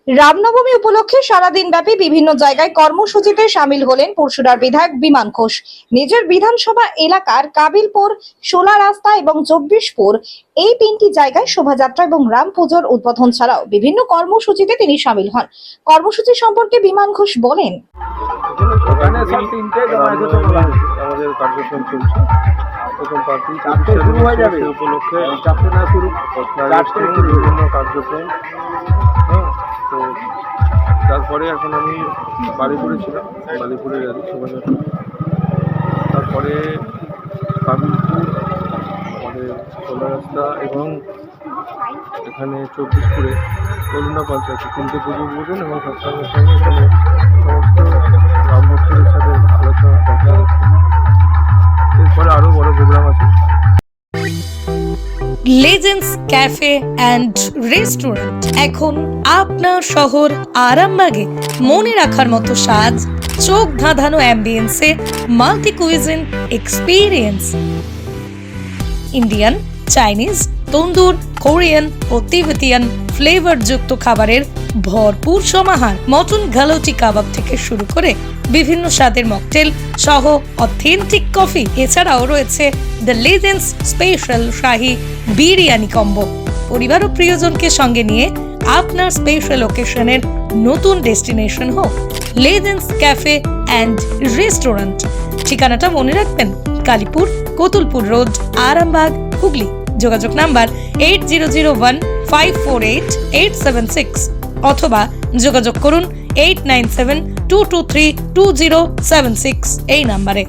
রামনবমী উপলক্ষে সারাদিন ব্যাপী বিভিন্ন জায়গায় কর্মসূচিতে সামিল হলেন পরশুরার বিধায়ক বিমান ঘোষ। নিজের বিধানসভা এলাকার কাবিলপুর, শোলা রাস্তা এবং চব্বিশপুর এই তিনটি জায়গায় শোভাযাত্রা এবং রাম পুজোর উদ্বোধন ছাড়াও বিভিন্ন কর্মসূচিতে তিনি সামিল হন। কর্মসূচি সম্পর্কে বিমান ঘোষ বলেন, আমাদের কার্যক্রম চলছে। প্রথম পার্টি শুরু হয়ে যাবে উপলক্ষে শুরু বিভিন্ন কার্যক্রম। তো তারপরে এখন আমি বালিপুরে ছিলাম, বালিপুরে গেছি শোভাযাত্রা। তারপরে কাবিলপুর, আমাদের খোলা রাস্তা এবং এখানে চব্বিশপুরে করুণা পঞ্চায়েতে তিনটে পুজো উদ্বোধন এবং সৎসঙ্গের সঙ্গে এখানে সমস্ত গ্রাম ভক্তদের সাথে আলোচনা কথা। এরপরে আরও বড় প্রোগ্রাম আছে। লেজেন্ডস ক্যাফে অ্যান্ড রেস্টুরেন্ট এখন আপনার শহর আরামবাগে। মনে রাখার মতো সাজ, চোখ ধাঁধানো অ্যাম্বিয়েন্সে multi cuisine experience. Indian, Chinese, tandoor, Korean ও তিবেতিয়ান ফ্লেভারযুক্ত খাবারের ভরপুর সমাহার। মটন গালোটি কাবাব থেকে শুরু করে বিভিন্ন স্বাদের মকটেল সহ অথেন্টিক কফি। এছাড়াও রয়েছে the legends special Shahi biryani combo. পরিবার ও প্রিয়জনকে সঙ্গে নিয়ে আপনার স্পেশাল ওকেশনের নতুন ডেস্টিনেশন হোক লেজেন্ডস ক্যাফে অ্যান্ড রেস্টুরেন্ট। ঠিকানাটা মনে রাখবেন, কালীপুর, কতুলপুর রোড, আরামবাগ, হুগলি। যোগাযোগ নাম্বার 8001548876 অথবা যোগাযোগ করুন 8972232076 এই নাম্বারে।